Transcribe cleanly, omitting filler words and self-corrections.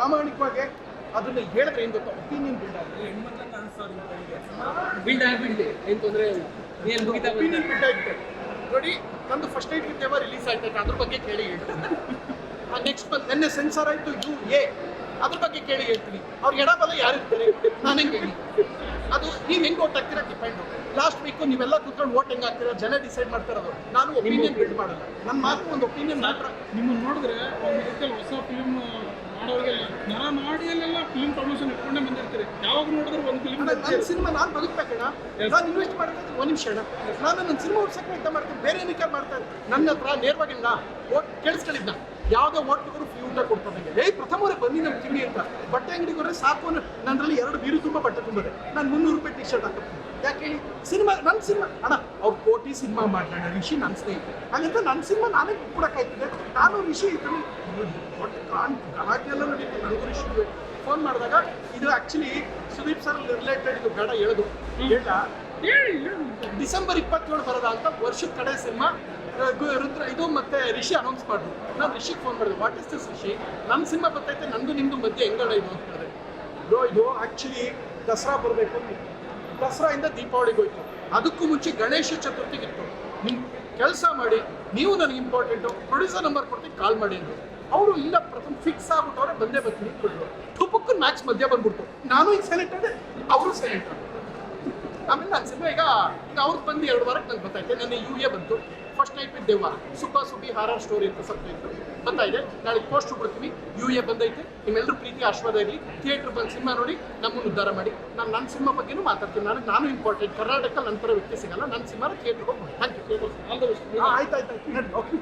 ಪ್ರಾಮಾಣಿಕವಾಗಿ ಅದನ್ನ ಹೇಳಿದ್ರೆ ಏನು ಗೊತ್ತಾ, ಒಪಿನಿಯನ್ ಬಿಲ್ಡ್ ಬಿಲ್ಡ್ ಏನು ತೊಂದರೆ ಇಲ್ಲ, ಏನು ಮುಗಿತಾ ಒಪಿನಿಯನ್ ಬಿಲ್ಡ್ ಆಗಿದೆ ನೋಡಿ. ನಂದು first night with ever release ಆಯ್ತೈತೆ, ಅದ್ರ ಬಗ್ಗೆ ಕೇಳಿ ಹೇಳ್ತೀನಿ. ನೆಕ್ಸ್ಟ್ ಮಂತ್ ನೆನ್ನೆ ಸೆನ್ಸರ್ ಆಯಿತು UA, ಅದ್ರ ಬಗ್ಗೆ ಕೇಳಿ ಹೇಳ್ತೀನಿ. ಅವ್ರಿಗೆ ಎಡಬಲ ಯಾರಿರ್ತಾರೆ, ನಾನು ಹೆಂಗೆ ಹೇಳಿ? ಅದು ನೀವು ಹೆಂಗೆ ಓಟ್ ಹಾಕ್ತೀರಾ ಡಿಪೆಂಡು. ಲಾಸ್ಟ್ ವೀಕು ನೀವೆಲ್ಲ ಕೂತ್ಕೊಂಡು ಓಟ್ ಹೆಂಗೆ ಹಾಕ್ತೀರಾ ಜನ ಡಿಸೈಡ್ ಮಾಡ್ತಾರದು. ನಾನು ಒಪಿನಿಯನ್ ಬಿಲ್ಡ್ ಮಾಡಲ್ಲ, ನನ್ನ ಮಾತು ಒಂದು ಒಪಿನಿಯನ್ ಮಾತ್ರ. ನಿಮ್ಮನ್ನು ನೋಡಿದ್ರೆ ಒಂದು ರೀತಿಯಲ್ಲಿ ಹೊಸ ಫಿಲ್ಮ್ ಮಾಡೋರಿಗೆಲ್ಲ ನಾಡಿಯಲ್ಲೆಲ್ಲ ಫಿಲ್ಮ್ ಪ್ರಮೋಷನ್ ಇಟ್ಕೊಂಡೇ ಬಂದಿರ್ತೀರಿ. ಯಾವಾಗ ನೋಡಿದ್ರೆ ಒಂದು ಫಿಲ್ಮ್ ನನ್ನ ಸಿನಿಮಾ ನಾನು ಬದುಕ್ಬೇಕಣ್ಣ, ನಾನು ಇನ್ವೆಸ್ಟ್ ಮಾಡ್ತಾ ಇದ್ದೀನಿ. ಒಂದು ನಿಮಿಷ ಅಣ್ಣ, ನಾನು ನನ್ನ ಸಿನಿಮಾ ಉಡ್ಸಕ್ಕೆ ಅಂತ ಮಾಡ್ತೀನಿ, ಬೇರೆ ಏನಕ್ಕೆ ಮಾಡ್ತಾರೆ. ನನ್ನ ಹತ್ರ ನೇರವಾಗಿ ಓಟ್ ಕೇಳಿಸ್ಕೊಂಡಿದ್ದ, ಯಾವುದೇ ಓಟ್ಗಳು ಫ್ರೀ ಊಟ ಕೊಡ್ತಾರೆ. ಪ್ರಥಮವರೇ ಬನ್ನಿ ನಮ್ಮ ತಿಂಡಿ ಅಂತ. ಬಟ್ಟೆ ಅಂಗಡಿಗೆ ಹೋದ್ರೆ ಸಾಕು, ನನ್ನಲ್ಲಿ 2 ಬೀರು ತುಂಬ ಬಟ್ಟೆ ತುಂಬಿದೆ. ನಾನು 300 ರೂಪಾಯಿ ಟಿ ಶರ್ಟ್ ಹಾಕ್ತೀನಿ. ಯಾಕೆ ಹೇಳಿ? ಸಿನಿಮಾ ನನ್ನ ಸಿನಿಮಾ ಅಣ್ಣ, ಅವ್ರು ಕೋಟಿ ಸಿನಿಮಾ ಮಾಡೋಣ. ರಿಷಿ ನನ್ನ ಸ್ನೇಹಿತ, ಹಾಗಂತ ನನ್ನ ಸಿನಿಮಾ ನಾನೇ ಕೊಡೋಕ್ಕಾಯ್ತದೆ. ನಾನು ರಿಷಿ ಇದ್ದೀನಿ, ಒಟ್ಟು ಗಲಾಟೆಲ್ಲ ನಡೀತು. ನನಗೂ ರಿಷಿ ಫೋನ್ ಮಾಡಿದಾಗ ಇದು ಆ್ಯಕ್ಚುಲಿ ಸುದೀಪ್ ಸರ್ ರಿಲೇಟೆಡ್, ಇದು ಬೇಡ ಹೇಳೋದು ಹೇಳ. ಡಿಸೆಂಬರ್ 27 ಬರೋದ ಅಂತ ವರ್ಷದ ಕಡೆ ಸಿನಿಮಾ ರುದ್ರ ಇದು ಮತ್ತೆ ರಿಷಿ ಅನೌನ್ಸ್ ಮಾಡಿದ್ರು. ನಾನು ರಿಷಿಗೆ ಫೋನ್ ಮಾಡಿದೆ, ವಾಟ್ ಇಸ್ ದಿಸ್ ರಿಷಿ, ನನ್ನ ಸಿನಿಮಾ ಬರ್ತೈತೆ, ನಂದು ನಿಮ್ಮದು ಮಧ್ಯೆ ಹೆಂಗಡ ಇದು ಅಂತ ಹೇಳಿದೆ. ಇದು ಆ್ಯಕ್ಚುಲಿ ದಸರಾ ಬರಬೇಕು, ದಸರಾಯಿಂದ ದೀಪಾವಳಿಗೆ ಹೋಯ್ತು. ಅದಕ್ಕೂ ಮುಂಚೆ ಗಣೇಶ ಚತುರ್ಥಿಗಿತ್ತು. ನಿಮ್ಮ ಕೆಲಸ ಮಾಡಿ, ನೀವು ನನಗೆ ಇಂಪಾರ್ಟೆಂಟು, ಪ್ರೊಡ್ಯೂಸರ್ ನಂಬರ್ ಕೊಡ್ತೀನಿ, ಕಾಲ್ ಮಾಡಿ ಅಂದರು. ಅವರು ಇಲ್ಲ ಪ್ರಥಮ ಫಿಕ್ಸ್ ಆಗ್ಬಿಟ್ಟವ್ರೆ, ಬಂದೇ ಬರ್ತೀನಿ ಕೊಟ್ಟರು. ಟುಪಕ್ಕೂ ಮ್ಯಾಚ್ ಮಧ್ಯ ಬಂದ್ಬಿಡ್ತು. ನಾನು ಈಗ ಸೆಲೆಕ್ಟ್ ಆದೆ, ಅವರು ಸೆಲೆಕ್ಟ್ ಆದರು. ಆಮೇಲೆ ನನ್ನ ಸಿನಿಮಾ ಈಗ ಅವ್ರಿಗೆ ಬಂದು 2 ವಾರಕ್ಕೆ ನಂಗೆ ಗೊತ್ತಾಯ್ತು. ನನ್ನ UA ಬಂತು, ಫಸ್ಟ್ ನೈಟ್ ವಿತ್ ದೆವ್ವ, ಸುಬ್ಬ ಸುಬ್ಬಿ ಹಾರರ್ ಸ್ಟೋರಿ ಅಂತ ಸಬ್ಜೆಕ್ಟ್ ಬರ್ತಾ ಇದೆ. ನಾಳೆ ಪೋಸ್ಟ್ ಬಿಡ್ತೀವಿ. UA ಬಂದೈತೆ, ನಿಮ್ಮೆಲ್ಲರೂ ಪ್ರೀತಿ ಆಶೀರ್ವಾದ ಇರಲಿ. ಥಿಯೇಟ್ರ್ ಬಂದು ಸಿನಿಮಾ ನೋಡಿ ನಮ್ಮನ್ನು ಉದ್ಧಾರ ಮಾಡಿ. ನಾನು ನನ್ನ ಸಿನಿಮಾ ಬಗ್ಗೆನೂ ಮಾತಾಡ್ತೀನಿ. ನಾನು ಇಂಪಾರ್ಟೆಂಟ್, ಕರ್ನಾಟಕದಲ್ಲಿ ನನ್ನ ಥರ ವ್ಯಕ್ತಿ ಸಿಗಲ್ಲ. ನನ್ನ ಸಿನಿಮಾ ಥಿಯೇಟ್ರಿಗೆ ಹೋಗಿ thank you. All the best. ಆಯ್ತು, ಓಕೆ.